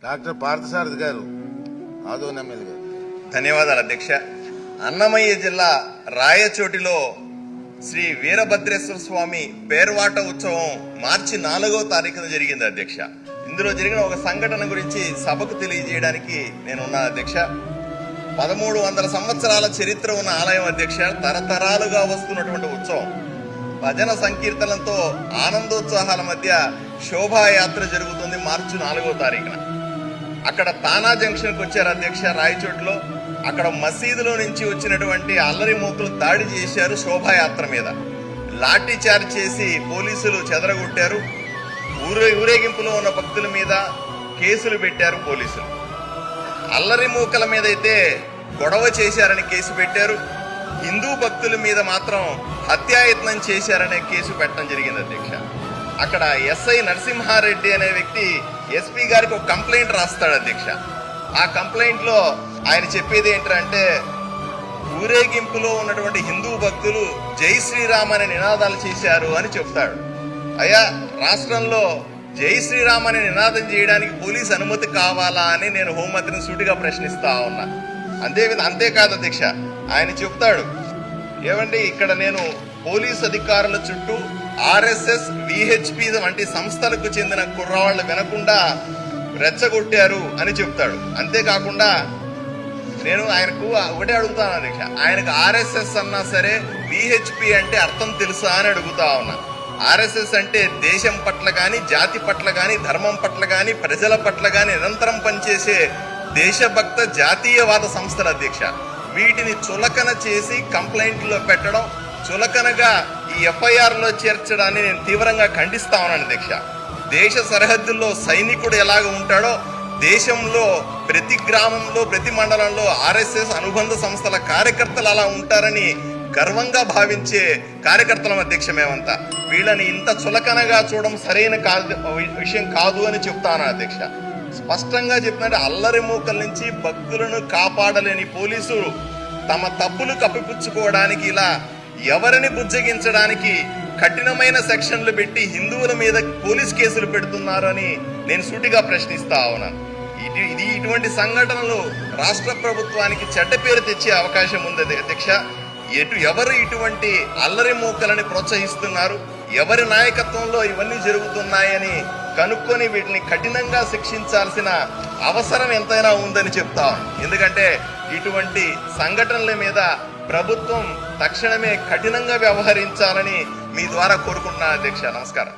Doctor Parthasarathi గారు Adoni MLA గారు. ధన్యవాదాలు అధ్యక్ష. అన్నమయ్య జిల్లా రాయచోటిలో శ్రీ వీరభద్రేశ్వర స్వామి పేర్వాట ఉత్సవం మార్చి 4వ తారీఖున జరిగింది అధ్యక్ష. ఇందులో జరిగిన ఒక సంఘటన గురించి సభకు తెలియజేయడానికి నేనున్నాను అధ్యక్ష. 1300 సంవత్సరాల చరిత్ర ఉన్న ఆలయం అధ్యక్ష. తరతరాలుగా వస్తున్నటువంటి ఉత్సవం భజన సంకీర్తనలతో ఆనందోత్సాహాల మధ్య శోభాయాత్ర జరుగుతుంది మార్చి 4వ తారీఖున. అక్కడ తానా జంక్షన్కి వచ్చారు అధ్యక్ష రాయచోటిలో. అక్కడ మసీదులో నుంచి వచ్చినటువంటి అల్లరి మూకలు దాడి చేశారు శోభాయాత్ర మీద. లాఠీ చార్జ్ చేసి పోలీసులు చెదరగొట్టారు. ఊరేగింపులో ఉన్న భక్తుల మీద కేసులు పెట్టారు పోలీసులు. అల్లరి మూకల మీద అయితే గొడవ చేశారని కేసు పెట్టారు. హిందూ భక్తుల మీద మాత్రం హత్యాయత్నం చేశారనే కేసు పెట్టడం జరిగింది అధ్యక్ష. అక్కడ ఎస్ఐ నరసింహారెడ్డి అనే వ్యక్తి ఎస్పీ గారికి ఒక కంప్లైంట్ రాస్తాడు అధ్యక్ష. ఆ కంప్లైంట్ లో ఆయన చెప్పేది ఏంటంటే, ఊరేగింపులో ఉన్నటువంటి హిందూ భక్తులు జై శ్రీరామ్ అనే నినాదాలు చేశారు అని చెప్తాడు. అయ్యా, రాష్ట్రంలో జై శ్రీరామ్ అనే నినాదం చేయడానికి పోలీస్ అనుమతి కావాలా అని నేను హోంమంత్రిని సూటిగా ప్రశ్నిస్తా ఉన్నా. అంతేకాదు అధ్యక్ష, ఆయన చెప్తాడు, ఏమండి ఇక్కడ నేను పోలీస్ అధికారుల చుట్టూ ఆర్ఎస్ఎస్ విహెచ్పి వంటి సంస్థలకు చెందిన కుర్రవాళ్ళు వినకుండా రెచ్చగొట్టారు అని చెప్తాడు. అంతేకాకుండా నేను ఆయనకు ఒకటే అడుగుతాను అధ్యక్ష, ఆయనకు ఆర్ఎస్ఎస్ అన్నా సరే విహెచ్పి అంటే అర్థం తెలుసా అని అడుగుతా ఉన్నా. ఆర్ఎస్ఎస్ అంటే దేశం పట్ల కానీ, జాతి పట్ల కానీ, ధర్మం పట్ల కానీ, ప్రజల పట్ల కానీ నిరంతరం పనిచేసే దేశభక్త జాతీయవాద సంస్థల అధ్యక్ష. వీటిని చులకన చేసి కంప్లైంట్లో పెట్టడం, చులకనగా ఈ ఎఫ్ఐఆర్ లో చేర్చడాన్ని నేను తీవ్రంగా ఖండిస్తా ఉన్నాను అధ్యక్ష. దేశ సరిహద్దుల్లో సైనికుడు ఎలాగ ఉంటాడో దేశంలో ప్రతి గ్రామంలో ప్రతి మండలంలో ఆర్ఎస్ఎస్ అనుబంధ సంస్థల కార్యకర్తలు అలా ఉంటారని గర్వంగా భావించే కార్యకర్తలం అధ్యక్ష. మేమంతా వీళ్ళని ఇంత చులకనగా చూడడం సరైన విషయం కాదు అని చెప్తాను అధ్యక్ష. స్పష్టంగా చెప్పినట్టు అల్లరి మూకల నుంచి భక్తులను కాపాడలేని పోలీసులు తమ తప్పులు కప్పిపుచ్చుకోవడానికి ఇలా ఎవరిని బుజ్జగించడానికి కఠినమైన సెక్షన్లు పెట్టి హిందువుల మీద పోలీస్ కేసులు పెడుతున్నారు అని నేను సూటిగా ప్రశ్నిస్తా ఉన్నాను. ఇటువంటి సంఘటనలు రాష్ట్ర ప్రభుత్వానికి చెడ్డ పేరు తెచ్చే అవకాశం ఉంది అధ్యక్ష. ఎవరు ఇటువంటి అల్లరి మూకలని ప్రోత్సహిస్తున్నారు, ఎవరి నాయకత్వంలో ఇవన్నీ జరుగుతున్నాయని కనుక్కొని వీటిని కఠినంగా శిక్షించాల్సిన అవసరం ఎంతైనా ఉందని చెప్తా. ఎందుకంటే ఇటువంటి సంఘటనల మీద ప్రభుత్వం తక్షణమే కఠినంగా వ్యవహరించాలని మీ ద్వారా కోరుకుంటున్నా అధ్యక్ష. నమస్కారం.